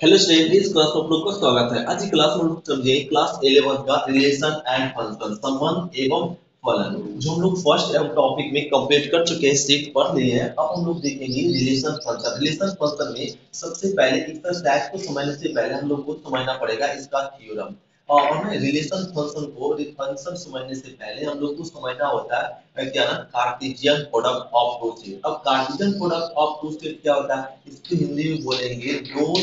Hello student, इस class में आप लोग का स्वागत है। आज की क्लास में हम लोग समझे क्लास 11 का रिलेशन एंड फंक्शन, संबंध एवं फलन, जो हम लोग फर्स्ट टॉपिक में कंप्लीट कर चुके हैं, सीट पढ़ लिए हैं। अब हम लोग देखेंगे रिलेशन फंक्शन। रिलेशन फंक्शन में सबसे पहले इसका स्टैक को समझने से पहले हम लोग को समझना पड़ेगा इसका थ्योरम। और रिलेशन फंक्शन समझने से पहले हम लोग को समझना होता है क्या ना, Cartesian product of two set. अब Cartesian product of two set क्या होता है, इसको हिंदी में बोलेंगे दो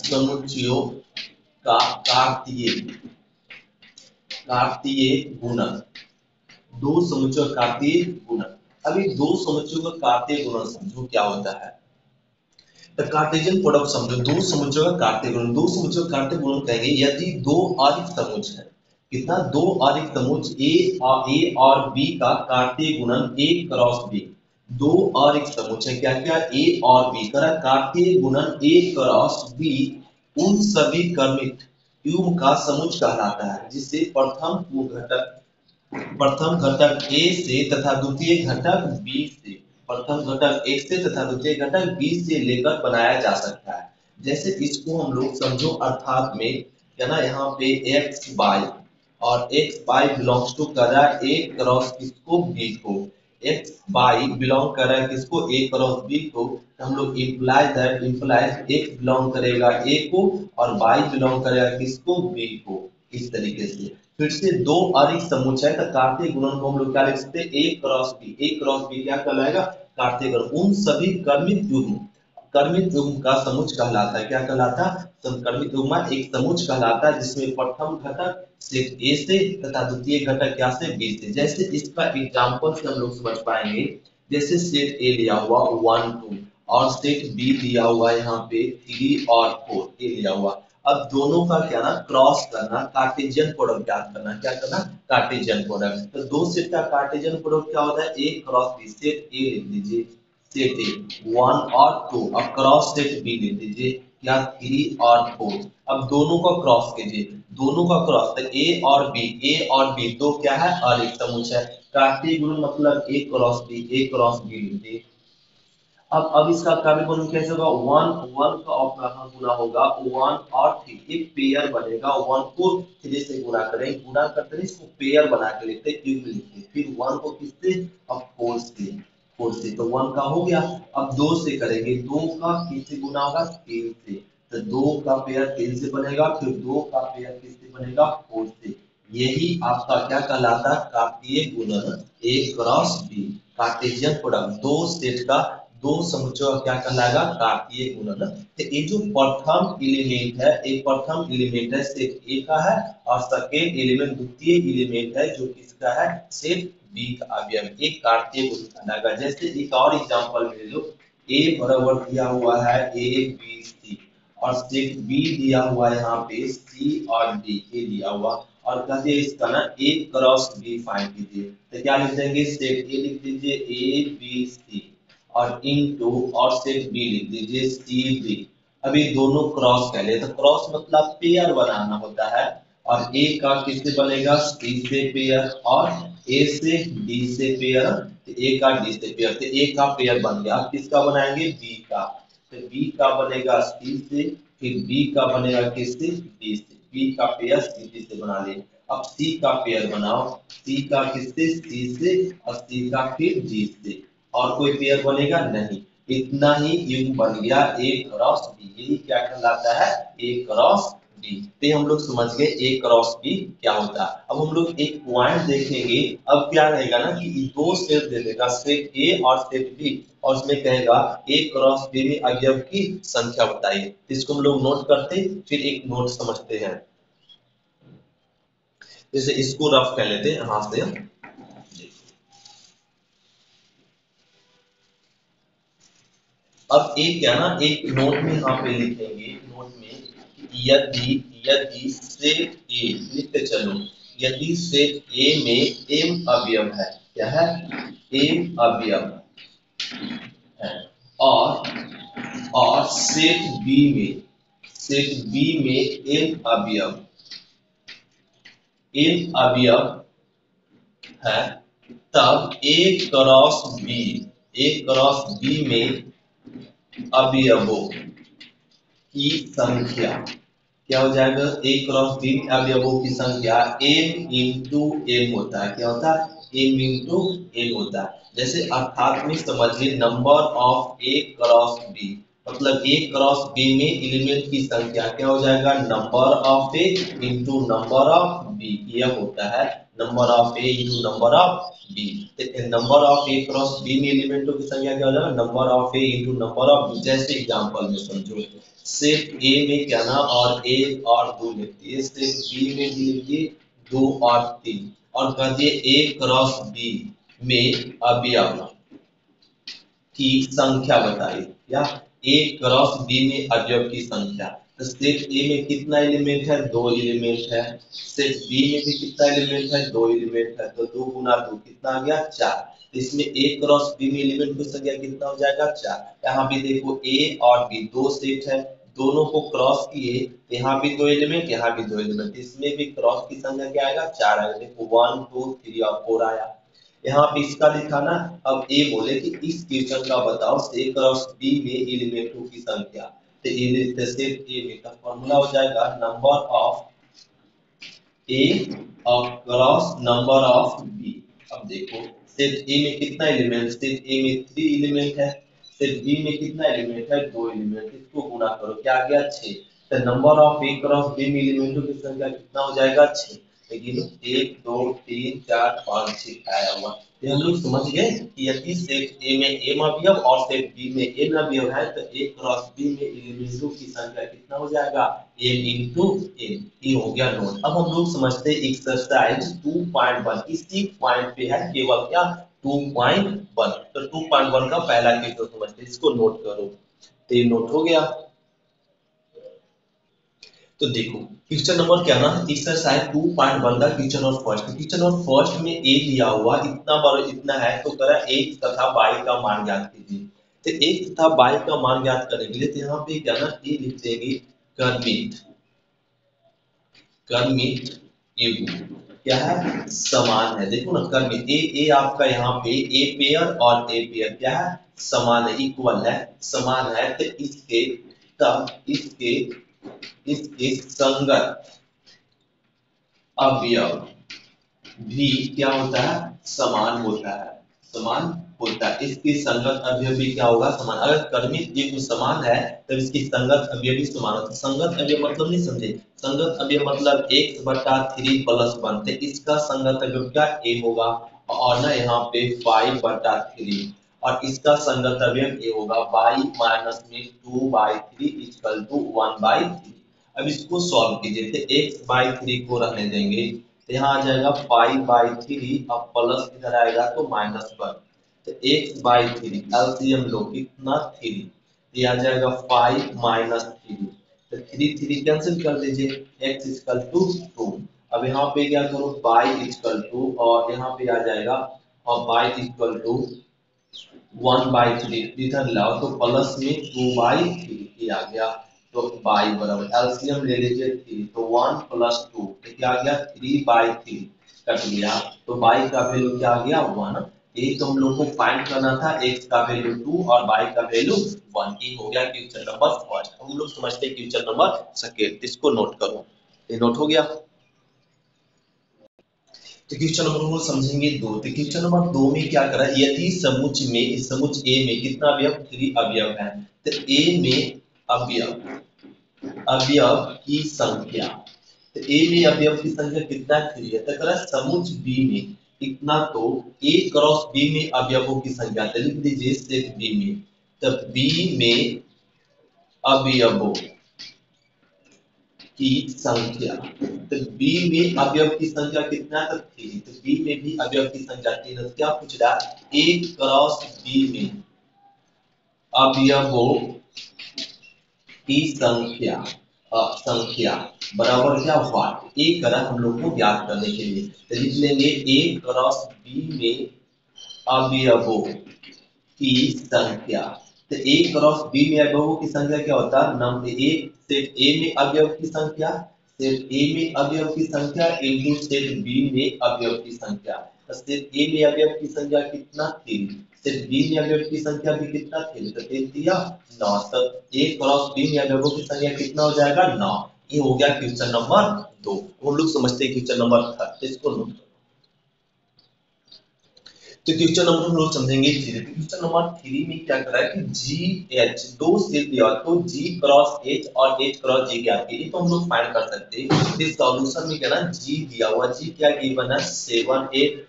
समुच्चयों का कार्तीय कार्तीय गुणन। दो समुच्चयों का कार्तीय गुणन। अभी दो समुच्चयों का कार्तीय गुणन समझो क्या होता है। तो कार्टेशियन प्रोडक्ट समझो, दो समुच्चयों का कार्तीय गुणन। दो समुच्चयों का कार्तीय गुणन कहेंगे यदि दो अधिक समुच्चय है। कितना? दो अधिक समुच्चय ए और बी का कार्तीय गुणन ए क्रॉस बी। दो अधिक समुच्चय क्या क्या, ए और बी का कार्तीय गुणन ए क्रॉस बी उन सभी क्रमिक युग्म का समुच्चय कहलाता है, जिसे प्रथम घटक ए से तथा द्वितीय घटक बी से प्रथम घटक ए से तथा द्वितीय घटक बी से लेकर बनाया जा सकता है। जैसे इसको हम लोग समझो अर्थात में क्या ना, यहाँ पे एक्स वाई और एक्स वाई बिलोंग्स टू कर रहा है ए क्रॉस किसको, बी को। एक्स वाई बिलोंग कर रहा है किसको, ए क्रॉस बी को। तो हम लोग इम्प्लाइज एक्स बिलोंग करेगा ए को और वाई बिलोंग करेगा किसको, बी को। इस तरीके से फिर से दो अधिक समुच्चय का कार्तीय गुणन को हम लोग क्या लिख सकते हैं, ए cross B. A cross B क्या कहलाएगा, कार्तीय गुणन। उन सभी कर्मित युग्म का समुच्चय कहलाता है। क्या कहलाता है? कर्मित युग्म एक समुच्चय कहलाता है, जिसमें प्रथम घटक सेट ए से तथा द्वितीय घटक क्या से, बी से। जैसे इसका एग्जांपल से हम लोग समझ पाएंगे। जैसे सेट ए लिया हुआ 1 2 और सेट बी दिया हुआ यहाँ पे 3 और 4 ए लिया हुआ। अब दोनों का क्या ना, क्रॉस करना, कार्टेशियन प्रोडक्ट ज्ञात करना। क्या करना? Cartesian product. तो दो सेट का कार्टेशियन प्रोडक्ट क्या होता है, ए क्रॉस बी। सेट ए लिख लीजिए, सेट ए 1 और 2। अब क्रॉस सेट बी लिख लीजिए, क्या 3 और 4। अब दोनों का क्रॉस कीजिए, दोनों का क्रॉस। तो ए और बी दो क्या है, अधिक समुच्चय। कार्तीय गुण मतलब A cross B, A cross B लिख लीजिए। अब इसका कार्य गुणन कैसे होगा, वन वन का अपना गुना होगा 1 और 3, एक पेयर बनेगा। 1 को 3 से गुणा करें, गुणा करते हैं इसको पेयर बना के लिखते हैं, क्यूब लिखते। फिर 1 को किससे, अब 4 से तो 1 का हो गया। अब 2 से करेंगे, 2 का किससे गुना होगा, 3 से। तो 2 का पेयर 3 से बनेगा, फिर 2 का पेयर किससे बनेगा, 4 से। यही आपका क्या कहलाता है, कार्तीय गुणन ए क्रॉस बी। कार्टेशियन प्रोडक्ट दो सेट का, दो समुच्चयों का क्या कहलाएगा, कार्तीय गुणन। तो ये जो प्रथम एलिमेंट है, एक प्रथम एलिमेंट है सेट ए का है, और सेकेंड एलिमेंट द्वितीय एलिमेंट है जो किसका है, सेट बी का अवयव, एक कार्तीय गुणन कहलाएगा। जैसे एक और एग्जांपल ले लो, ए बराबर दिया हुआ है ए बी सी और सेट बी दिया हुआ है यहाँ पे सी और डी ए दिया हुआ, और कहते हैं इसका ना ए क्रॉस बी फाइंड कीजिए। तो क्या लिख देंगे, सेट ए लिख दीजिए ए बी सी और इनटू और सेट बी लिख दीजिए सी बी। अभी दोनों क्रॉस कर ले, तो क्रॉस मतलब पेयर बनाना होता है। और ए का किससे बनेगा, सी से पेयर, और ए से डी से पेयर। तो ए का डी से पेयर, तो ए का पेयर बन गया। अब किसका बनाएंगे, बी का। तो बी का बनेगा सी से, फिर बी का बनेगा किससे, डी से। बी का पेयर सी डी से बना ले। अब सी का पेयर बनाओ, सी का किससे, सी से, और सी का फिर डी से। और कोई पेयर बनेगा नहीं। इतना ही युग्म बन गया ए क्रॉस बी। यही क्या कहलाता है, ए क्रॉस बी। तो हम लोग समझ गए ए क्रॉस बी क्या होता है। अब हम लोग एक पॉइंट देखेंगे। अब क्या रहेगा ना कि दो सेट दे देगा, सेट ए और सेट बी, और उसमें कहेगा ए क्रॉस बी में अवयव की संख्या बताइए। इसको हम लोग नोट करते, फिर एक नोट समझते हैं। जैसे इसको रफ कर लेते हैं हाथ से। अब एक क्या ना, एक नोट में यहाँ पे लिखेंगे, नोट में यदि यदि सेट ए लिखते चलो, यदि सेट ए में एम अवयव है, क्या है, एम अवयव है, और सेट बी में एम अवयव है, तब ए क्रॉस बी में अवयवों की संख्या क्या हो जाएगा, ए क्रॉस बी अवयवों की संख्या m इंटू एम होता है। क्या होता है, m इंटू एम होता है। जैसे अर्थात में समझिए number of A cross B, मतलब ए क्रॉस बी में एलिमेंट की संख्या क्या हो जाएगा, number of A into number of B, यह होता है number of A into number of B. Number of A cross B में एलिमेंटों की संख्या क्या हो जाएगा, number of A into number of B. जैसे एग्जांपल में समझो, सेट ए में क्या ना और एक और दो लिखिए, सेट बी में भी लिखिए दो और तीन, और कह दिए ए क्रॉस बी में अवयव की संख्या बताइए, या ए क्रॉस बी में अवयव की संख्या। तो सेट ए में कितना एलिमेंट है, दो एलिमेंट है। सेट बी में भी कितना एलिमेंट है, दो एलिमेंट है। तो दो गुना दो कितना आ गया, चार। तो इसमें ए क्रॉस बी में एलिमेंट की संख्या कितना हो जाएगा, चार। यहाँ भी देखो ए और बी दो सेट है, दोनों को क्रॉस किए, यहाँ भी दो एलिमेंट, यहाँ भी दो एलिमेंट, इसमें भी क्रॉस की संख्या क्या आएगा, चार आएगा। देखो 1 2 3 और 4 आया। यहाँ पे इसका लिखा ना। अब ए बोले कि इस क्वेश्चन का बताओ ए क्रॉस बी में एलिमेंटों की संख्या। तो सेट ए में का फॉर्मूला हो जाएगा नंबर ऑफ ए और क्रॉस नंबर ऑफ बी। अब देखो सेट ए में कितना एलिमेंट, सेट ए में 3 एलिमेंट है, सेट बी में कितना एलिमेंट है, 2 एलिमेंट। इसको गुना करो क्या आ गया, 6। तो number of A cross B में एलिमेंटों की संख्या कितना हो जाएगा, 6। लेकिन 1 2 3 4 5 6 आया हुआ। ये हम लोग समझ गए कि यदि सेट ए में m अवयव और सेट बी में n अवयव है तो a क्रॉस b में एलिमेंटों की संख्या कितना हो जाएगा, m इंटू n। ये हो गया नोट। अब हम लोग समझते हैं एक्सरसाइज 2.1। इसी पॉइंट पे है केवल क्या, 2.1। तो 2.1 का पहला क्वेश्चन समझते हैं, इसको नोट करो। तो ये नोट हो गया। तो देखो क्वेश्चन नंबर क्या ना, एक्सरसाइज 2.1 का क्वेश्चन और फर्स्ट, क्वेश्चन और फर्स्ट में ए लिया हुआ इतना बड़ा इतना है, तो करा x तथा y का मान ज्ञात कीजिए। तो x तथा y का मान ज्ञात करने के लिए तो यहाँ पे क्या ना ए लिख देंगे कर्मित, कर्मित यू क्या है, समान है। देखो ना कर्मित ए आपका यहाँ पे ए पेयर और ए पेयर क्या है, समान है, इक्वल है, समान है। तो इसके तब इसके संगत अवयव भी क्या होता है, समान होता है, समान होता है। इसकी संगत अवयव भी क्या होगा, समान। अगर कर्मित ये कुछ समान है तब इसकी संगत अवयव भी समान होता है। संगत अवयव मतलब नहीं समझे, संगत अवयव मतलब x बटा 3 प्लस 1। तो इसका संगत अवयव क्या a होगा, और ना यहाँ पे 5 बटा 3, और इसका संगत अवयव a होगा y माइनस में 2 बाई 3 इक्वल टू 1 बाई 3। अब इसको सॉल्व कीजिए, तो x बाई 3 को रहने देंगे, तो यहाँ आ जाएगा 5 बाई 3, अब प्लस इधर आएगा तो माइनस 1। तो x बाई 3 एलसीएम लो कितना 3, ये आ जाएगा 5 माइनस 3। तो 3 3 कैंसिल कर दीजिए, x इक्वल टू 2। अब यहाँ पे क्या करो y इक्वल टू, और यहाँ पे आ जाएगा और y इक्वल टू 1 बाई 3 इधर लाओ तो प्लस में 2 बाई 3 आ गया। तो y बराबर एलसीएम ले लीजिए 3, तो 1 प्लस 2 तो क्या आ गया 3 बाई 3 कट गया। तो y का वैल्यू क्या आ गया 1। ये तो हम लोग को फाइंड करना था, x का वैल्यू 2 और y का वैल्यू 1। ये हो गया क्वेश्चन नंबर फर्स्ट। हम लोग समझते हैं क्वेश्चन नंबर सेकंड, इसको नोट करो। ये नोट हो गया। तो क्वेश्चन नंबर को समझेंगे दो। तो क्वेश्चन नंबर 2 में क्या करा, यदि समुच्च में समुच्च ए में कितना अवयव, 3 अवयव है। तो ए में अवयव अवयव की संख्या, तो ए में अवयव की संख्या कितना 3 है। तो करा समुच्च बी में कितना, तो ए क्रॉस बी में अवयवों की संख्या, तो लिख दीजिए सेट बी में। तो बी में अवयवों की संख्या, तो बी में अवयव की संख्या कितना है, 3। तो बी में भी अवयव की संख्या 3 है। क्या पूछ रहा है, ए क्रॉस बी में अवयवों की संख्या संख्या बराबर क्या हुआ, ए करा हम लोग को ज्ञात करने के लिए। तो लिख लेंगे ए क्रॉस बी में अवयवों की संख्या। तो ए क्रॉस बी में अवयवों की संख्या क्या होता है, नंबर ए सेट ए में अवयव की संख्या, सेट ए में अवयव की संख्या इनटू सेट बी में अवयव की संख्या। तो सेट ए में अवयव की संख्या कितना 3, सिर्फ बी में अवयव की संख्या भी कितना थे, तो 3 दिया 9, तब ए क्रॉस बी में अवयवों की संख्या कितना हो जाएगा 9। ये हो गया क्वेश्चन नंबर 2। हम लोग समझते हैं क्वेश्चन नंबर 3, इसको नोट करो। तो क्वेश्चन नंबर हम लोग समझेंगे 3। क्वेश्चन नंबर 3 में क्या करा है कि जी एच दो सेट दिया, तो जी क्रॉस एच और एच क्रॉस जी ज्ञात कीजिए, तो हम लोग फाइंड कर सकते हैं। इस सॉल्यूशन में क्या ना जी दिया हुआ, जी क्या गिवन है 7 8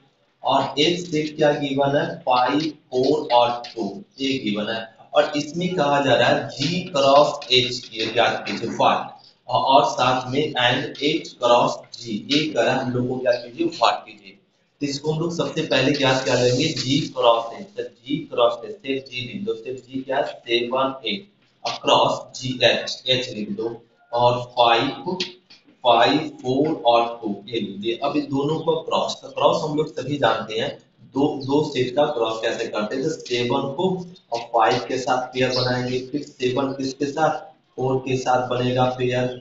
और एच सेट क्या गिवन है 5 4 और 2 ये गिवन है। और इसमें कहा जा रहा है जी क्रॉस एच ज्ञात कीजिए 5 और साथ में एंड एच क्रॉस जी ये करा हम लोग को क्या कीजिए 5 कीजिए। तो इसको हम लोग सबसे पहले ज्ञात कर लेंगे जी क्रॉस एच, तो जी क्रॉस एच सिर्फ जी लिख दो, सिर्फ जी क्या 7 8 अक्रॉस जी एच एच लिख दो और 5 5 4 और 2 ये लिख दिए। अब इस दोनों को क्रॉस, तो क्रॉस हम लोग सभी जानते हैं दो दो सेट का क्रॉस कैसे करते हैं, तो 7 को और 5 के साथ पेयर बनाएंगे, फिर 7 किसके साथ 4 के साथ बनेगा पेयर,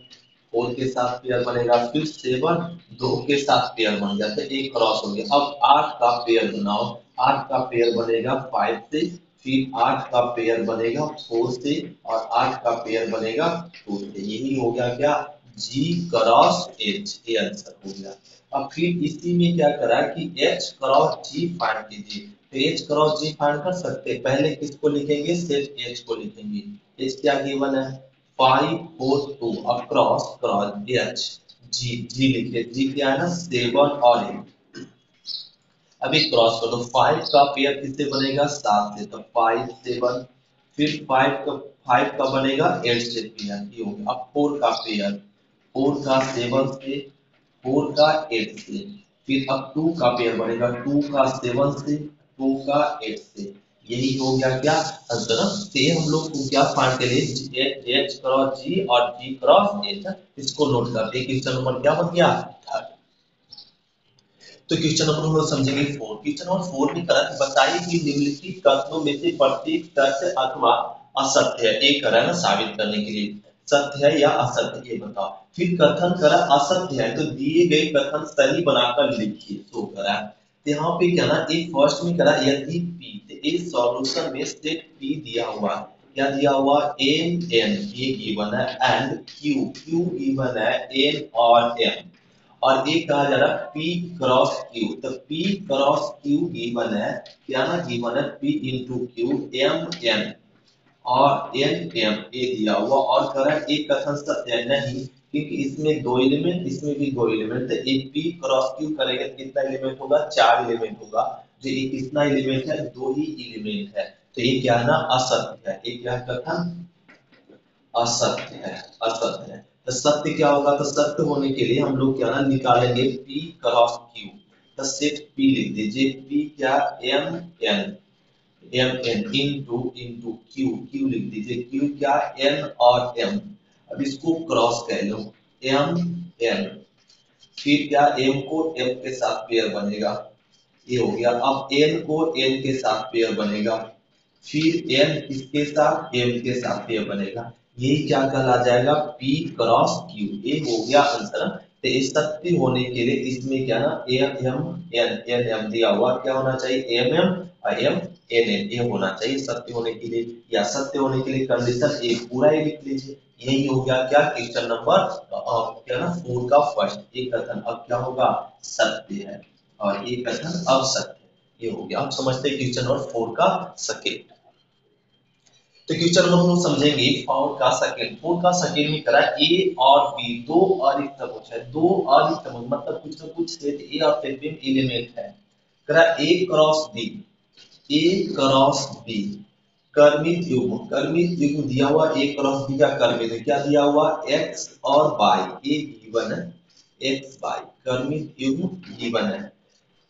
4 के साथ पेयर बनेगा, फिर 7 2 के साथ पेयर बन गया, तो एक क्रॉस हो गया। अब 8 का पेयर बनाओ, 8 का पेयर बनेगा 5 से, फिर 8 का पेयर बनेगा 4 से और 8 का पेयर बनेगा 2 से। यही हो गया क्या जी क्रॉस एच, ये आंसर हो गया। अब फिर इसी में क्या करा कि एच क्रॉस जी फाइंड कीजिए, तो एच क्रॉस जी फाइंड कर सकते हैं। पहले किसको लिखेंगे सिर्फ एच को लिखेंगे, एच क्या गिवन है 5 4 2 अक्रॉस क्रॉस एच जी जी लिखिए, जी क्या है ना 7 और 8। अभी क्रॉस कर दो, 5 का पेयर किससे बनेगा 7 से, तो 5 7, फिर 5 का बनेगा 8 से पेयर, ये हो गया। अब 4 का पेयर, 4 का 7 से, 4 का 8 से, फिर अब 2 का पेयर बनेगा 2 का 7 से, 2 का 8 से। यही हो गया क्या आंसर। से हम लोग को क्या फाइंड करें एच क्रॉस जी और जी क्रॉस एच, इसको नोट करते हैं। क्वेश्चन नंबर क्या बन गया 3। तो क्वेश्चन नंबर हम लोग समझेंगे 4। क्वेश्चन नंबर 4 में करा बताइए कि निम्नलिखित कथनों में से प्रत्येक सत्य अथवा असत्य है, एक करा ना साबित करने के लिए सत्य है या असत्य ये बताओ। फिर कथन करा असत्य है, तो दिए गए कथन सही बनाकर लिखिए, तो करा। तो यहाँ पे क्या ना एक फर्स्ट में करा यदि पी, तो इस सॉल्यूशन में सेट पी दिया हुआ, क्या दिया हुआ एम एन ये गिवन है एंड क्यू क्यू गिवन है एन और एम, और ये कहा जा रहा है P क्रॉस Q, तो P क्रॉस Q गिवन है क्या ना गिवन है P into Q M N और एन एम ए दिया हुआ, और कह रहा है एक कथन सत्य है नहीं, क्योंकि इसमें दो एलिमेंट इसमें भी दो एलिमेंट, तो एक P क्रॉस Q करेगा कितना एलिमेंट होगा 4 एलिमेंट होगा, जो ये कितना एलिमेंट है 2 ही एलिमेंट है, तो ये क्या है ना असत्य है, ये क्या कथन असत्य है, असत्य है। तो सत्य क्या होगा, तो सत्य होने के लिए हम लोग क्या ना निकालेंगे P क्रॉस Q, तो सेट P लिख दीजिए, P क्या M N M N into into Q Q लिख दीजिए, Q क्या N और M। अब इसको क्रॉस कर लो एम एन, फिर क्या M को M के साथ पेयर बनेगा, ये हो गया। अब N को N के साथ पेयर बनेगा, फिर N किसके साथ M के साथ पेयर बनेगा, यही क्या कहला जाएगा P क्रॉस Q, ये हो गया आंसर। तो इस सत्य होने के लिए इसमें क्या ना एम एन एन एम दिया हुआ, क्या होना चाहिए एम एम और एम एन एन ये होना चाहिए सत्य होने के लिए, या सत्य होने के लिए कंडीशन ए पूरा ही लिख लीजिए। यही हो गया क्या क्वेश्चन नंबर क्या ना 4 का फर्स्ट, एक कथन अब क्या होगा सत्य है और एक कथन अब सत्य, ये हो गया। अब समझते हैं क्वेश्चन नंबर 4 का सेकंड। तो क्वेश्चन नंबर हम समझेंगे 4 का सेकंड। 4 का सेकंड में करा ए और बी दो अरिक्त त्रिभुज है, दो अरिक्त त्रिभुज मतलब कुछ ना कुछ सेट ए और सेट बी में एलिमेंट है। करा ए cross B, A cross B कर्मित युग्म दिया हुआ, ए क्रॉस बी का कर्मित क्या दिया हुआ एक्स और वाई, ए गिवन है एक्स वाई कर्मित युग्म गिवन है।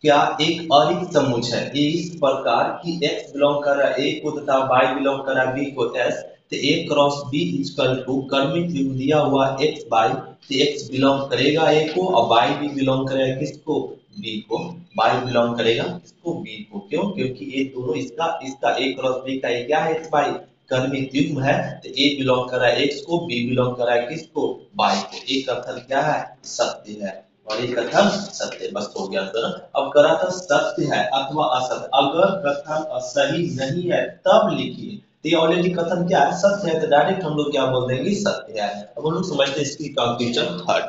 क्या एक अरिक्त समुच है इस प्रकार कि x बिलोंग कर रहा है a को तथा y बिलोंग कर रहा है b को, s तो a cross b equal to कर्मित युग्म दिया हुआ x y, तो x बिलोंग करेगा a को और y भी बिलोंग करेगा किसको b को, y बिलोंग करेगा किसको b को। क्यों, क्योंकि ये दोनों इसका इसका a क्रॉस b का क्या है x y कर्मित युग्म है, तो a बिलोंग कर रहा है x को, b बिलोंग कर रहा है किसको y को, एक कथन क्या है सत्य है। और ये कथन सत्य है। बस हो गया आंसर। अब करा था सत्य है अथवा असत्य, अगर कथन सही नहीं है तब लिखिए। तो ये ऑलरेडी कथन क्या है, सत्य है, तो डायरेक्ट हम लोग क्या बोल देंगे, सत्य है। अब हम लोग समझते हैं इसकी कंक्लूजन थर्ड।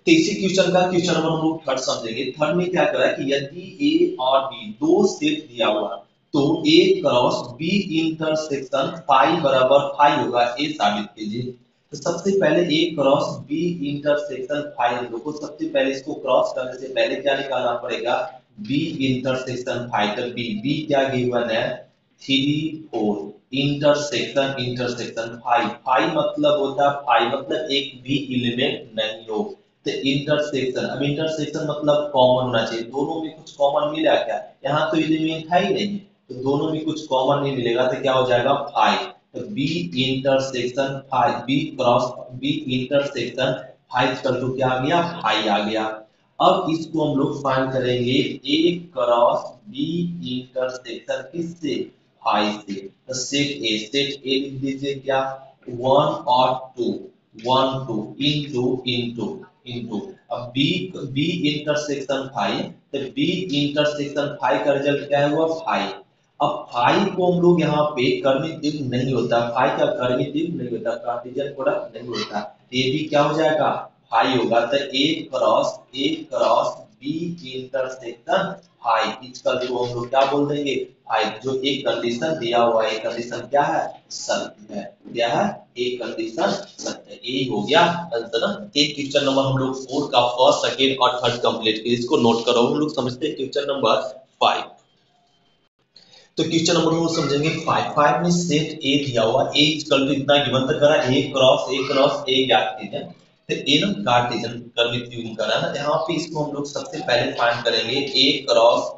तो इसी क्वेश्चन का क्वेश्चन नंबर हम लोग थर्ड समझेंगे। थर्ड में क्या करा है कि यदि ए और बी दो सेट दिया हुआ तो ए क्रॉस बी इंटरसेक्शन फाई बराबर फाई होगा, ए साबित कीजिए। तो सबसे पहले ए क्रॉस बी इंटरसेक्शन फाई, हम लोग को सबसे पहले इसको क्रॉस करने से पहले क्या निकालना पड़ेगा, बी इंटरसेक्शन फाई। तो बी बी क्या गिवन है, 3 4 इंटरसेक्शन इंटरसेक्शन फाई, फाई मतलब होता है फाई मतलब एक भी एलिमेंट नहीं हो। तो इंटरसेक्शन, अब इंटरसेक्शन मतलब कॉमन होना चाहिए, दोनों में कुछ कॉमन मिला क्या, यहाँ तो एलिमेंट है ही नहीं, तो दोनों में कुछ कॉमन नहीं मिलेगा, तो क्या हो जाएगा फाइव। तो B intersection five, B cross B intersection five कर तो क्या आ गया, फाइव आ गया। अब इसको हम लोग फाइंड करेंगे ए क्रॉस बी इंटरसेक्शन किससे, फाइव से। तो सेट ए लिख दीजिए क्या, वन और two, one two into into into. अब बी बी इंटरसेक्शन फाइव, तो बी इंटरसेक्शन फाइव का रिजल्ट क्या हुआ, फाइव। अब फाइव को हम लोग यहाँ पे कर्मितिव नहीं होता, फाइव का कर्मितिव नहीं होता, कार्टेशियन प्रोडक्ट नहीं होता, ये भी क्या हो जाएगा, फाइव होगा। तो ए क्रॉस बी इंटरसेक्शन फाइव, इसका जो हम लोग क्या बोल देंगे, फाइव। जो एक कंडीशन दिया हुआ है, कंडीशन क्या है, सत्य है। क्या है, एक कंडीशन सत्य है। यही हो गया आंसर। एक क्वेश्चन नंबर हम लोग 4 का फर्स्ट सेकंड और थर्ड कंप्लीट किए, इसको नोट करो। हम लोग समझते हैं क्वेश्चन नंबर 5। तो क्वेश्चन नंबर हम समझेंगे 5। 5 में सेट ए दिया हुआ, ए इक्वल टू इतना गिवन तक करा, ए क्रॉस ए ज्ञात कीजिए। तो ए ना कार्टेशियन कर्मित यूज करा ना, यहाँ पे इसको हम लोग सबसे पहले फाइंड करेंगे, ए क्रॉस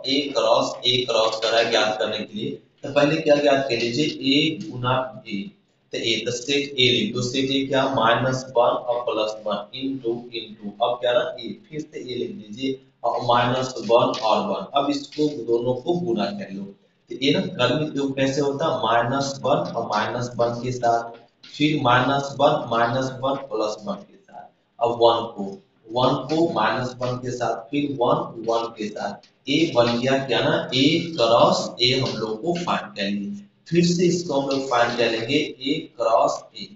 करा ज्ञात करने के लिए। तो पहले क्या ज्ञात कर लीजिए, ए गुना बी। तो ए तो सेट ए लिख दो, सेट ए क्या, -1 और +1 इनटू इनटू, अब क्या ना ए, फिर से ए लिख दीजिए और -1 और 1। अब इसको दोनों को गुना कर लो। तो ये ना कर्मित योग कैसे होता है, -1 और -1 के साथ, फिर -1 +1 के साथ, अब 1 को -1 के साथ, फिर 1 1 के साथ, ए बन गया क्या ना, ए क्रॉस ए हम लोग को फाइंड करेंगे। फिर से इसको हम लोग फाइंड करेंगे, ए क्रॉस ए।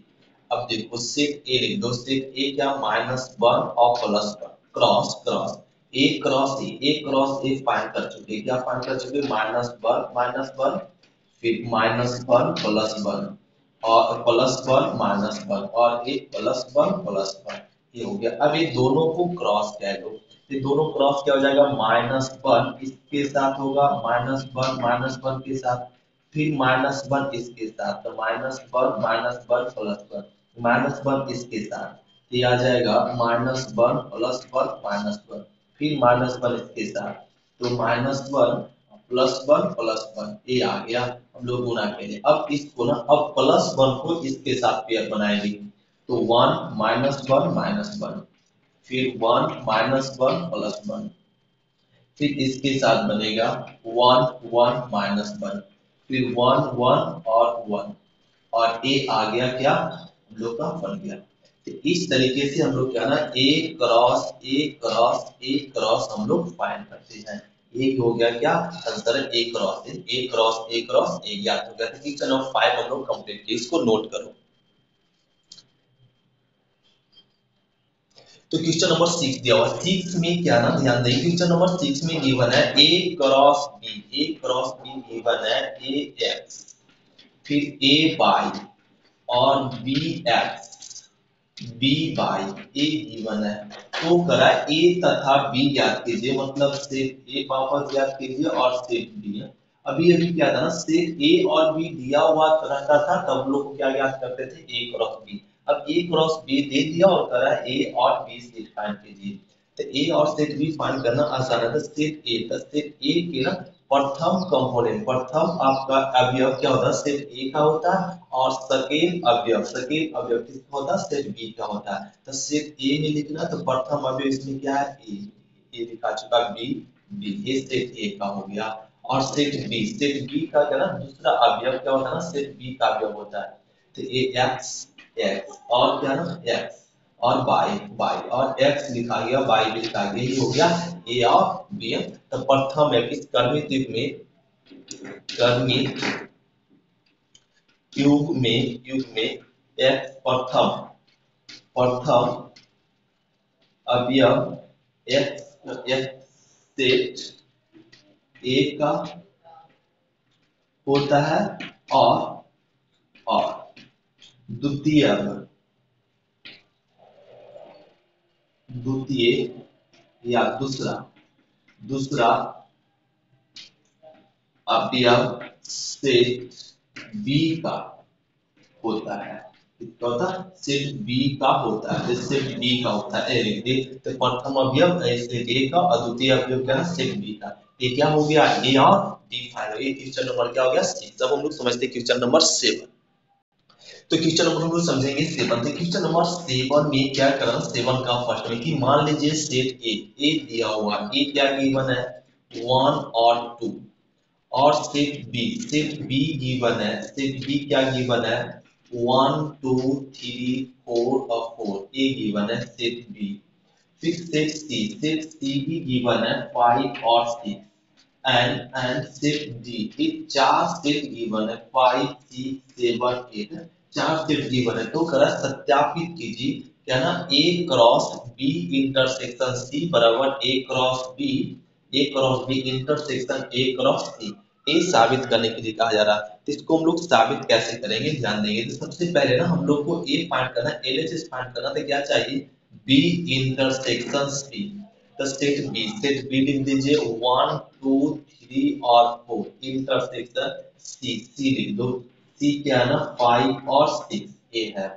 अब देखो सेट ए लिख दो, सेट ए क्या, -1 और +1 क्रॉस क्रॉस, ए क्रॉस ए फाइंड कर चुके, क्या फाइंड कर चुके, -1 फिर -1 +1 और +1 और एक +1 ये हो गया। अब ये दोनों को क्रॉस कर लो, ये दोनों क्रॉस क्या हो जाएगा, -1 इसके साथ होगा, -1 के साथ, फिर -1 इसके साथ, तो -1 +1 इसके साथ, ये आ जाएगा -1 +1 फिर -1 इसके साथ, तो -1 ये आ गया। हम लोग गुना करेंगे, अब इसको ना, अब +1 को इसके साथ पेयर बनाएंगे, तो 1 -1 फिर 1 -1 +1, फिर इसके साथ बनेगा 1 1 -1, फिर 1 1 और 1, और ए आ गया क्या, हम लोग का बन गया। तो इस तरीके से हम लोग क्या ना, ए क्रॉस हम लोग फाइंड करते हैं। ये हो गया क्या आंसर, ए क्रॉस ए ज्ञात हो गया। तो क्वेश्चन नंबर 5 हम लोग कंप्लीट किए, इसको नोट करो। तो क्वेश्चन नंबर 6 दिया हुआ, 6 में क्या ना, ध्यान दें, क्वेश्चन नंबर 6 में गिवन है ए क्रॉस बी गिवन है, ए एक्स फिर ए वाई और B X B by A given है। तो करा ए तथा बी ज्ञात कीजिए, मतलब सेट ए वापस ज्ञात कीजिए और सेट बी है। अभी अभी क्या था ना, सेट ए और बी दिया हुआ रहता था, तब लोग क्या ज्ञात करते थे, ए क्रॉस बी। अब ए क्रॉस बी दे दिया और करा ए और बी सेट फाइंड कीजिए। तो ए और सेट बी फाइंड करना आसान है। तो सेट ए के ना प्रथम कंपोनेंट, प्रथम आपका अवयव क्या होता है, सेट ए का होता है, और सेकेंड अवयव किसका होता है, सेट बी का होता है। तो सेट ए में लिखना, तो प्रथम अवयव इसमें क्या है, ए लिखा चुका, बी बी, ये सेट ए का हो गया। और सेट बी का क्या ना, दूसरा अवयव क्या होता है ना, सेट बी का अवयव होता है। तो ए एक्स एक्स और क्या ना एक्स, और बाई और एक्स लिखा गया, बाई भी लिखा गया, ये हो गया ए और बी। तो प्रथम है इस कर्मित युग में एक्स प्रथम अवयव एक्स सेट ए का होता है और द्वितीय या दूसरा अवयव सेट बी का होता है। किसका होता है? सेट बी का होता है। सेट बी का होता है, लिख दे। तो प्रथम अवयव सेट ए का और द्वितीय अवयव क्या है? सेट बी का। ये क्या हो गया? ए और डी फाइनल। ये क्वेश्चन नंबर क्या हो गया? 6। अब हम लोग समझते हैं क्वेश्चन नंबर 7। तो क्वेश्चन नंबर हम लोग समझेंगे 7। तो क्वेश्चन नंबर 7 में क्या करना? 7 का फर्स्ट में कि मान लीजिए सेट ए दिया हुआ, ए क्या गिवन है? 1 और 2। और सेट बी गिवन है। सेट बी क्या गिवन है? 1 2 3 4 और 4, ए गिवन है सेट बी। फिर सेट सी भी गिवन है 5 और 6 एंड सेट डी। ये 4 सेट गिवन है 5 6 7 8, 4 सेट गिवन है। तो करा सत्यापित कीजिए क्या ना, A cross B intersection C बराबर A cross B intersection A cross C. ये साबित करने के लिए कहा जा रहा है। तो इसको हम लोग साबित कैसे करेंगे ध्यान देंगे। तो सबसे पहले ना हम लोग को ए फाइंड करना, एलएचएस फाइंड करना। तो क्या चाहिए? B intersection C. तो सेट बी लिख दीजिए 1 2 3 और 4 इंटरसेक्शन सी लिख दो। सी क्या है ना? 5 और 6 ए है।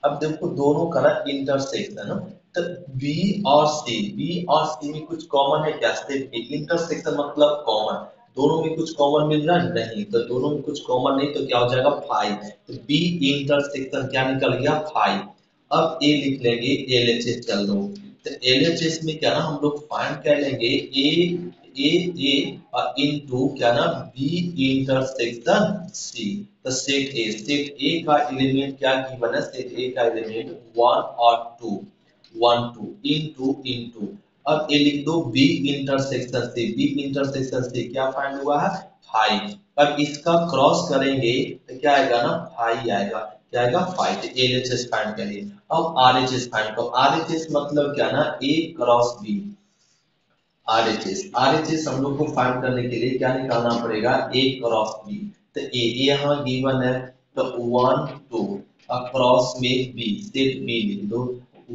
अब देखो दोनों का ना इंटरसेक्शन, तो बी और सी में कुछ कॉमन है क्या? सेट बी इंटरसेक्शन मतलब कॉमन। दोनों में कुछ कॉमन मिल रहा है? नहीं। तो दोनों में कुछ कॉमन नहीं तो क्या हो जाएगा? 5। तो बी इंटरसेक्शन क्या निकल गया? 5। अब ए लिख लेंगे, एलएचएस चल दो। तो एलएचएस में क्या ना हम लोग फाइंड कर लेंगे ए और इनटू क्या ना बी इंटरसेक्शन सी। तो सेट ए का एलिमेंट क्या गिवन है? सेट ए का एलिमेंट 1 और 2, 1 2 इनटू। अब ये लिख दो बी इंटरसेक्शन से क्या फाइंड हुआ है? 5। अब इसका क्रॉस करेंगे तो क्या आएगा ना? 5 आएगा। क्या आएगा? 5। एलएचएस फाइंड करिए। अब आरएचएस फाइंड करो। आरएचएस मतलब क्या ना? A cross B. आरएचएस हम लोग को फाइंड करने के लिए क्या निकालना पड़ेगा? ए क्रॉस बी। तो ए यहाँ गिवन है तो 1 2 क्रॉस में बी, सेट बी लिख दो।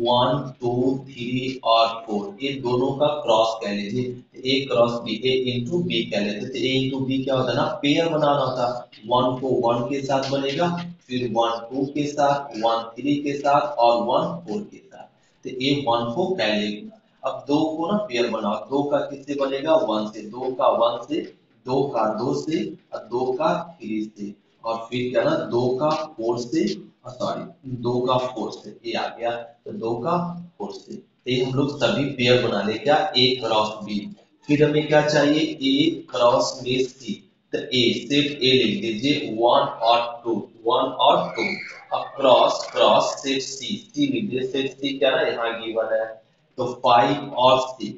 1 2 3 और 4 ये दोनों का क्रॉस कह लीजिए। ए क्रॉस बी, ए इंटू बी कह लेते। तो ए इंटू बी क्या होता है ना? पेयर बनाना होता। 1 को 1 के साथ बनेगा, फिर 1 2 के साथ, 1 3 के साथ और 1 4 के साथ। तो ए 1 को कह लेगा। अब 2 को ना पेयर बनाओ। 2 का किससे बनेगा? 1 से। 2 का 1 से, 2 का 2 से और 2 का 3 से और फिर क्या ना 2 का 4 से, सॉरी 2 का 4 से। ये आ गया तो 2 का 4 से। तो ये हम लोग सभी पेयर बना ले क्या? ए क्रॉस बी। फिर हमें क्या चाहिए? ए क्रॉस में सी। तो ए सेट ए लिख दीजिए 1 और 2, 1 और 2 अब क्रॉस सेट सी लिख दीजिए। सेट सी क्या ना यहाँ गिवन है तो 5 और 6।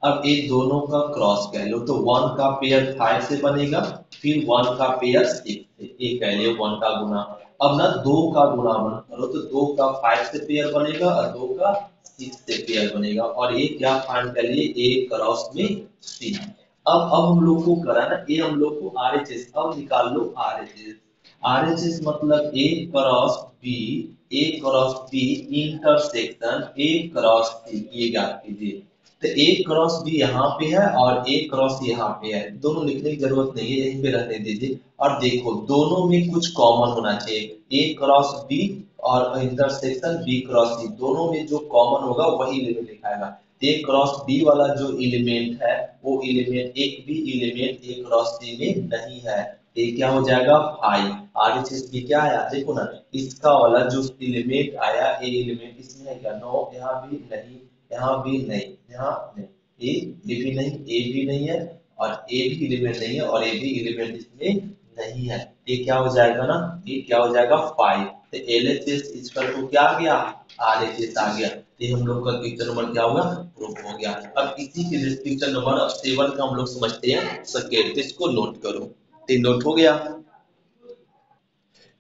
अब ये दोनों का क्रॉस कह लो तो 1 का पेयर 5 से बनेगा, फिर 1 का पेयर 6 से। ये कह लियो 1 का गुना। अब ना 2 का गुना मन करो तो 2 का 5 से पेयर बनेगा और 2 का 6 से पेयर बनेगा। और ये क्या फाइंड कर लिए? ए क्रॉस में सी। अब हम लोग को करा ना, ये हम लोग को आरएचएस। अब निकाल लो आरएचएस। आरएचएस मतलब A cross B intersection A cross C. ये याद कीजिए। तो ए क्रॉस बी यहाँ पे है और ए क्रॉस यहाँ पे है। दोनों लिखने की जरूरत नहीं है, यहीं पे रहने दीजिए। और देखो दोनों में कुछ कॉमन होना चाहिए। ए क्रॉस बी और इंटरसेक्शन बी क्रॉस सी, दोनों में जो कॉमन होगा वही एलिमेंट लिखाएगा। ए क्रॉस बी वाला जो एलिमेंट है वो एलिमेंट, एक भी एलिमेंट ए क्रॉस सी में नहीं है। ये क्या हो जाएगा? 5। आरएचएस भी क्या आया देखो ना, इसका वाला जो एलिमेंट आया ए एलिमेंट इसमें है क्या? नो, यहाँ भी नहीं, यहाँ भी नहीं, यहाँ नहीं। ये भी नहीं, ए भी नहीं है और ए भी एलिमेंट नहीं है और ए भी एलिमेंट इसमें नहीं है। ये क्या हो जाएगा ना? ये क्या हो जाएगा? 5। तो एलएचएस इसका तो क्या आ गया? आर एच एस आ गया। तो ये हम लोग का क्वेश्चन नंबर क्या होगा, प्रूफ हो गया। अब इसी के क्वेश्चन नंबर अब 7 का हम लोग समझते हैं सेकेंड, इसको नोट करो। तो नोट हो गया।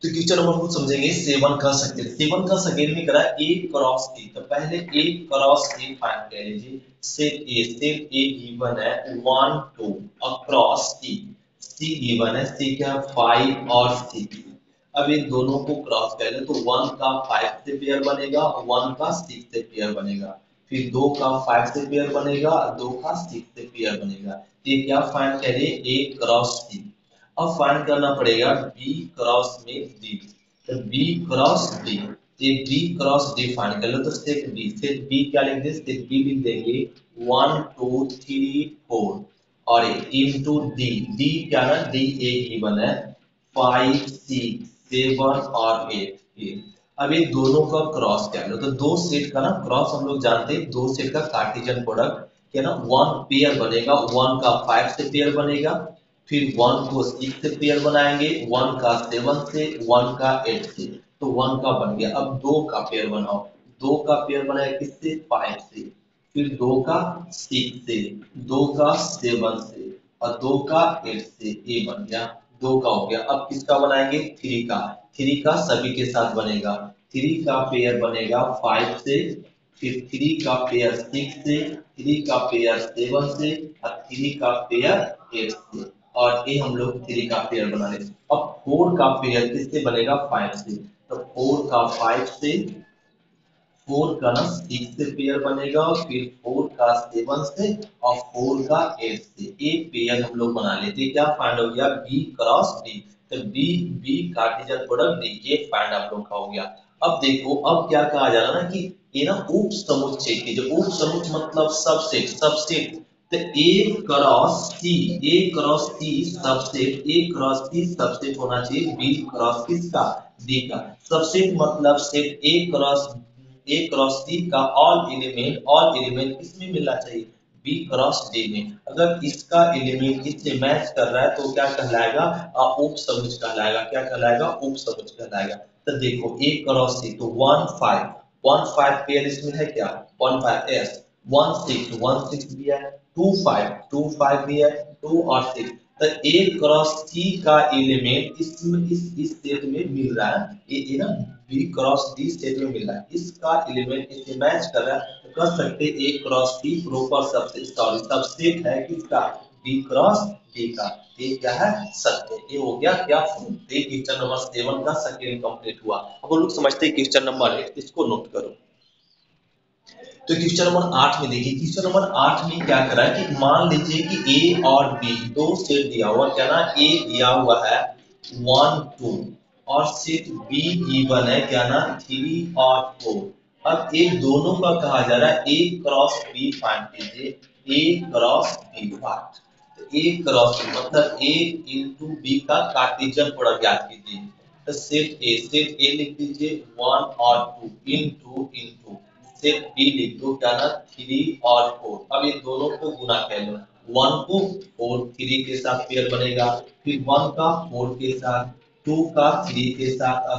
तो क्वेश्चन नंबर को समझेंगे 7 का सेकेंड। 7 का सेकेंड में करा ए क्रॉस ए, तो पहले ए क्रॉस ए फाइंड कर लीजिए। सेट ए गिवन है 1 2 अक्रॉस सी गिवन है, सी क्या 5 और 6। अब इन दोनों को क्रॉस कर ले तो 1 का 5 से पेयर बनेगा, 1 का 6 से पेयर बनेगा, फिर 2 का 5 से पेयर बनेगा, 2 का 6 से पेयर बनेगा। ये क्या फाइंड करिए, ए क्रॉस सी। अब फाइंड करना पड़ेगा बी क्रॉस में डी, तो बी क्रॉस डी। ये बी क्रॉस डी फाइंड कर लो तो सेट बी क्या लिख दे, सेट बी लिख देंगे 1 2 3 4 और इनटू डी, डी क्या ना, डी ए गिवन है 5 6 7 और 8। अब ये दोनों का क्रॉस क्या लो, तो दो सेट का ना क्रॉस हम लोग जानते हैं, दो सेट का कार्टेशियन प्रोडक्ट क्या ना, 1 पेयर बनेगा, 1 का 5 से पेयर बनेगा, फिर 1 को 6 से पेयर बनाएंगे, 1 का 7 से, 1 का 8 से, तो 1 का बन गया। अब 2 का पेयर बनाओ, 2 का पेयर बनाया किससे, 5 से, फिर 2 का 6 से, 2 का 7 से और 2 का 8 से, ये बन गया, 2 का हो गया। अब किसका बनाएंगे, 3 का, 3 का सभी के साथ बनेगा, 3 का पेयर बनेगा 5 से, फिर 3 का पेयर 6 से, 3 का पेयर 7 से और 3 का पेयर 8 से, और ये हम लोग 3 का पेयर बना ले। अब 4 का पेयर किससे बनेगा, 5 से, तो 4 का 5 से, 4 का ना 6 से पेयर बनेगा, फिर 4 का 7 से और 4 का 8 से, एक पेयर हम लोग बना लेते। क्या फाइंड हो गया, बी क्रॉस डी, तो B B Cartesian product D, ये फाइंड आप लोग का हो गया। अब देखो अब क्या कहा जा रहा है ना कि ये ना उप समुच्चय के, जो उप समुच्चय मतलब सबसेट, सबसेट, तो ए क्रॉस सी सबसेट, ए क्रॉस सी सबसेट होना चाहिए बी क्रॉस किसका, डी का। सबसेट मतलब सेट ए क्रॉस डी का ऑल एलिमेंट किसमें मिलना चाहिए, बी क्रॉस डी में। अगर इसका एलिमेंट इससे मैच कर रहा है तो क्या कहलाएगा, उप समुच्चय कहलाएगा। क्या कहलाएगा, उप समुच्चय कहलाएगा। तो देखो ए क्रॉस सी, तो 1 5, 1 5 पेयर इसमें है क्या, 1 5 एस, 1 6, 1 6 भी है, 2 5, 2 5 भी है, 2 और 6। तो ए क्रॉस सी का एलिमेंट इसमें इस सेट में मिल रहा है, ये ना बी क्रॉस डी सेट में मिल रहा है, इसका एलिमेंट इससे मैच कर रहा है, तो कह सकते A cross D proper subset, sorry subset है किसका, बी क्रॉस डी का। ये क्या है, सत्य। ये हो गया क्या, प्रूफ। ये क्वेश्चन नंबर 7 का सेकंड कंप्लीट हुआ। अब हम लोग समझते हैं क्वेश्चन नंबर 8, इसको नोट करो। तो क्वेश्चन नंबर 8 में देखिए, क्वेश्चन नंबर 8 में क्या करा है कि मान लीजिए कि ए और बी दो सेट दिया हुआ, क्या ना, ए दिया हुआ है 1 2 और सेट बी गिवन है क्या ना 3 और 4। अब एक दोनों का कहा जा रहा है ए क्रॉस बी फाइंड कीजिए, ए क्रॉस बी फाइंड। तो ए क्रॉस बी मतलब ए इंटू बी का कार्टेशियन प्रोडक्ट ज्ञात कीजिए। तो सेट ए लिख दीजिए 1 और 2 इंटू इंटू सेट बी लिख दो क्या ना 3 और 4। अब ये दोनों को गुना कर लो, 1 को 4 3 के साथ पेयर बनेगा, फिर 1 का 4 के साथ, 2 का 3 के साथ,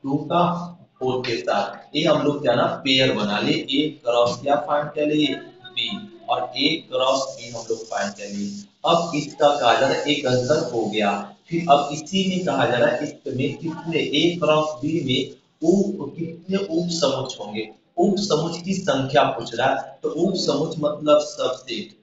2 का 4 के साथ, ये हम लोग क्या ना पेयर बना लिए। ए क्रॉस क्या फाइंड कर लिए, बी, और ए क्रॉस बी हम लोग फाइंड कर लिए। अब इसका कहा जा रहा है एक आंसर हो गया। फिर अब इसी में कहा जा रहा है इसमें कितने ए क्रॉस बी में कितने उप समुच्चय होंगे, उप समुच्चय की संख्या पूछ रहा है। तो उप समुच्चय मतलब subset,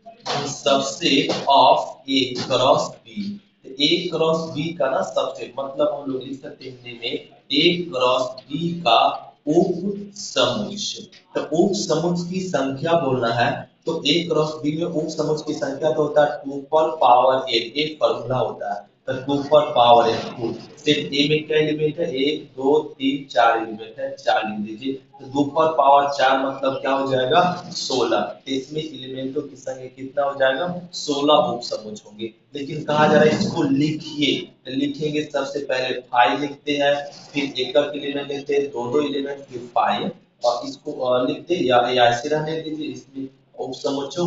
subset of A cross B. A cross B का ना सबसेट मतलब हम लोग लिख सकते हैं हिंदी में ए क्रॉस बी का उप समुच्चय। तो उप समुच्चय की संख्या बोलना है, तो ए क्रॉस बी में उप समुच्चय की संख्या तो होता है 2 पर पावर n, एक फॉर्मूला होता है। तो 2 पर पावर n, 2 सेट ए में क्या एलिमेंट है, 1 2 3 4 एलिमेंट है, 4 लिख दीजिए। तो 2 पर पावर 4 मतलब क्या हो जाएगा, 16। तो इसमें एलिमेंटों की संख्या कितना हो जाएगा, 16 उप समुच्चय होंगे। लेकिन कहा जा रहा है इसको लिखिए, तो लिखेंगे सबसे पहले 5 लिखते हैं, फिर एकक एलिमेंट लिखते हैं, दो एलिमेंट, फिर 5 और इसको लिखते या ऐसे रहने दीजिए, इसमें उप समुच्चय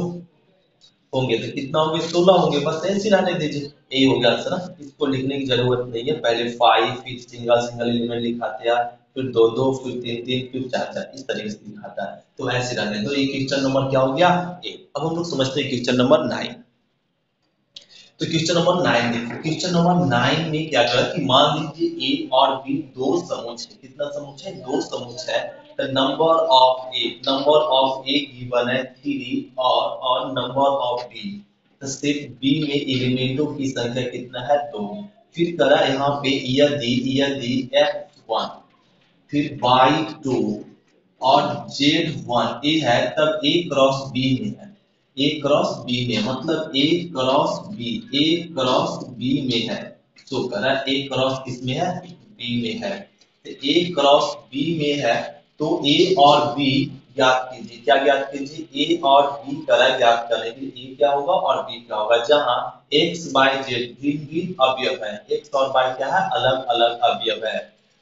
होंगे तो कितना होंगे, 16 होंगे, बस ऐसे रहने दीजिए। ए हो गया आंसर ना, इसको लिखने की जरूरत नहीं है। पहले 5 फिर सिंगल सिंगल एलिमेंट लिखाते हैं, फिर 2 2, फिर 3 3, फिर 4 4, इस तरीके से दिखाता है। तो ऐसे रहने दो। ये क्वेश्चन नंबर क्या हो गया? ए। अब हम लोग समझते हैं क्वेश्चन नंबर 9। तो क्वेश्चन नंबर 9 देखो। क्वेश्चन नंबर 9 में क्या कर कि मान लीजिए ए और बी दो समुच है। कितना समुच है? दो समुच है। The number of A given है 3 और नंबर ऑफ बी, तो सेट बी में एलिमेंटों की संख्या कितना है? 2। फिर करा यहाँ पे यदि f1 फिर y2 और z1 ए है, तब a क्रॉस b में है। ए क्रॉस बी में मतलब ए क्रॉस बी में है। तो करा ए क्रॉस किसमें है? बी में है। तो ए क्रॉस बी में है, तो ए और बी ज्ञात कीजिए। क्या ज्ञात कीजिए? ए और बी करा ज्ञात करने के लिए ए क्या होगा और बी क्या होगा? जहां एक्स बाई जेड भिन्न भिन्न अवयव है, एक्स और वाई क्या है? अलग अलग अवयव है।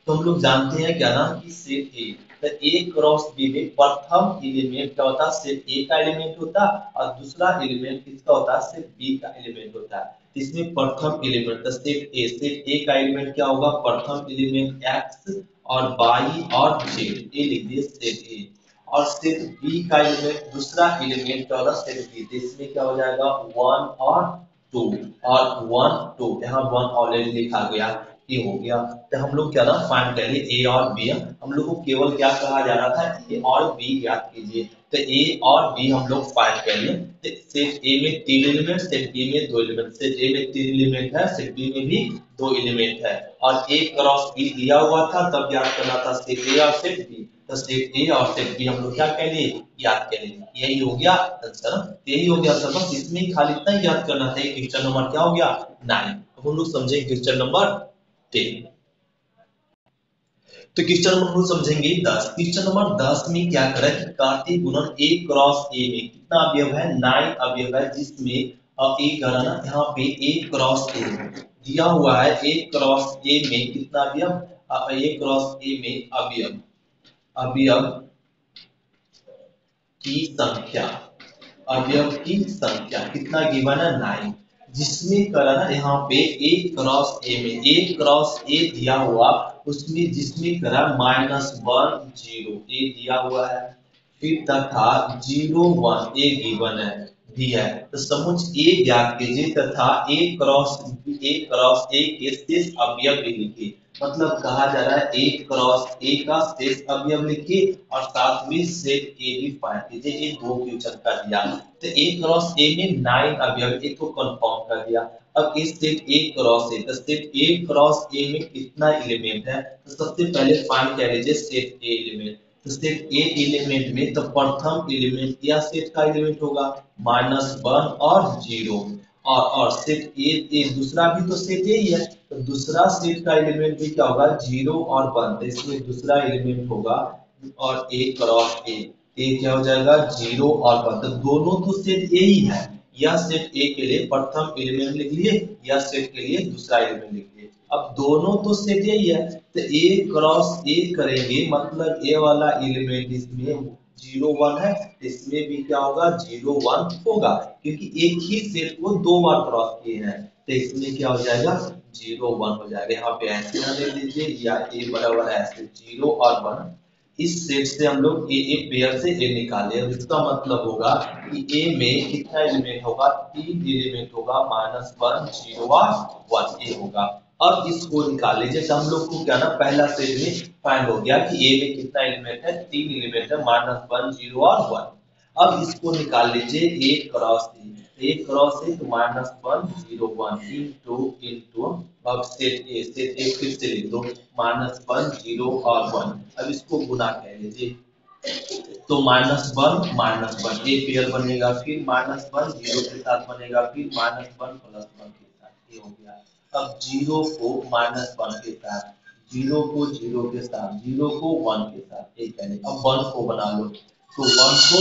तो हम लोग जानते हैं क्या ना कि सेट ए, तो ए क्रॉस बी में प्रथम एलिमेंट क्या होता है? सेट ए का एलिमेंट होता है, और दूसरा एलिमेंट किसका होता है? सेट बी का एलिमेंट होता है। इसमें प्रथम एलिमेंट सेट ए का एलिमेंट क्या होगा? प्रथम एलिमेंट एक्स और वाई और जेड, ए लिख दिए सेट ए। और सेट बी का एलिमेंट दूसरा एलिमेंट क्या होगा? Set B. इसमें क्या हो जाएगा? 1 और 2, और 1 2, यहाँ 1 ऑलरेडी लिखा गया, ये हो गया। तो हम लोग क्या ना फाइंड करेंगे ए और बी। हम लोग को केवल क्या कहा जा रहा था? ए और बी ज्ञात कीजिए। तो ए और बी हम लोग फाइंड करेंगे। तो सेट ए में 3 एलिमेंट, सेट बी में 2 एलिमेंट। सेट ए में 3 एलिमेंट है, सेट बी में भी 2 एलिमेंट है, और ए क्रॉस बी दिया हुआ था, तब ज्ञात करना था सेट ए और सेट बी। तो सेट ए और सेट बी हम लोग क्या करेंगे? याद करेंगे। यही हो गया आंसर, यही हो गया आंसर। बस इसमें खाली इतना ही याद करना था। क्वेश्चन नंबर क्या हो गया? 9। अब हम लोग समझेंगे क्वेश्चन नंबर 10। तो क्वेश्चन नंबर हम समझेंगे 10। क्वेश्चन नंबर 10 में क्या करें कि कार्तीय गुणन ए क्रॉस ए में कितना अवयव है? 9 अवयव है, जिसमें ए करा ना यहाँ पे ए क्रॉस ए दिया हुआ है। ए क्रॉस ए में कितना अवयव? ए क्रॉस ए में अवयव अवयव की संख्या, अवयव की संख्या कितना गिवन है? 9। जिसमें करा ना यहाँ पे ए क्रॉस ए में ए क्रॉस ए दिया हुआ, उसमें जिसमें करा -1 0 ए दिया हुआ है, फिर तथा 0 1 ए गिवन है, दी है। तो समुच ए ज्ञात कीजिए तथा ए क्रॉस ए के शेष अवयव भी लिखिए। मतलब कहा जा रहा है ए क्रॉस ए का शेष अवयव लिखिए, और साथ में सेट ए भी फाइंड कीजिए। ये दो क्वेश्चन का दिया। तो ए क्रॉस ए में 9 अवयव, एक को कंफर्म कर दिया। अब इस सेट ए क्रॉस ए, तो सेट ए क्रॉस ए में कितना एलिमेंट है? तो सबसे पहले फाइंड कर लीजिए सेट ए एलिमेंट। तो सेट ए एलिमेंट में तो प्रथम एलिमेंट या सेट का एलिमेंट होगा -1 और 0, और सेट ए दूसरा भी तो सेट ए ही है, तो दूसरा सेट का एलिमेंट भी क्या होगा? 0 और 1। तो इसमें दूसरा एलिमेंट होगा और ए क्रॉस ए क्या हो जाएगा? 0 और 1। तो दोनों तो सेट ए ही है। या सेट ए के लिए प्रथम एलिमेंट लिख लिए, या सेट के लिए दूसरा एलिमेंट लिख लिए। अब दोनों तो सेट ए ही है, तो ए क्रॉस ए करेंगे, मतलब ए वाला एलिमेंट इसमें 0 1 है, इसमें भी क्या होगा? 0 1 होगा, क्योंकि एक ही सेट को दो बार क्रॉस किए हैं। तो इसमें क्या हो जाएगा? 0 1 हो जाएगा। यहाँ पे ऐसे ना ले लीजिए, या ए बराबर ऐसे 0 और 1। इस सेट से हम लोग ए पेयर से ए निकाले, इसका मतलब होगा कि ए में कितना एलिमेंट होगा? 3 एलिमेंट होगा, -1 0 और 1 ए होगा। अब इसको निकाल लीजिए। तो हम लोग को क्या ना पहला सेट में फाइंड हो गया कि ए में कितना एलिमेंट है? 3 एलिमेंट है, -1 0 और 1। अब इसको निकाल लीजिए ए क्रॉस ए क्रॉस ए, तो -1 0 1 इंटू अब सेट ए फिर से लिख दो, -1 0 और 1। अब इसको गुना कर लीजिए, तो -1 ए पेयर बनेगा, फिर -1 0 के साथ बनेगा, फिर -1 + 1 के साथ, ये हो गया। अब 0 को -1 के साथ, 0 को 0 के साथ, 0 को 1 के साथ, एक पहले। अब 1 को बना लो, तो 1 को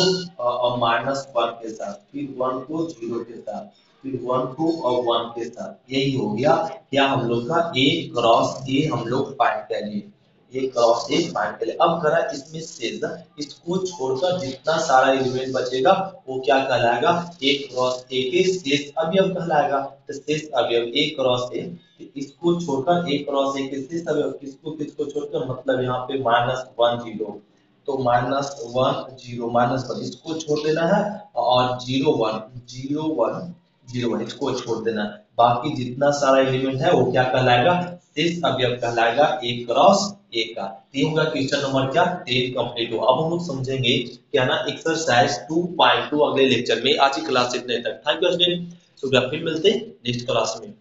-1 के साथ, फिर 1 को 0 के साथ, फिर 1 को और 1 के साथ। यही हो गया क्या हम लोग का? ए क्रॉस ए हम लोग फाइंड करेंगे। ये क्रॉस ए फाइंड कर ले। अब करा इसमें शेष, इसको छोड़कर जितना सारा एलिमेंट बचेगा वो क्या कहलाएगा? ए क्रॉस ए के शेष अवयव कहलाएगा। तो शेष अवयव ए क्रॉस ए इसको छोड़कर एक क्रॉस एक इससे सब किसको किसको छोड़कर मतलब यहाँ पे -1 0, तो -1 0 -1 इसको छोड़ देना है और 0 1 इसको छोड़ देना है। बाकी जितना सारा एलिमेंट है वो क्या कहलाएगा, शेष अवयव कहलाएगा ए क्रॉस ए का। ये होगा क्वेश्चन नंबर क्या 10 कंप्लीट हो। अब हम लोग समझेंगे क्या ना एक्सरसाइज 2.2 अगले लेक्चर में। आज की क्लास इतने तक। थैंक यू स्टूडेंट, फिर मिलते हैं नेक्स्ट क्लास में।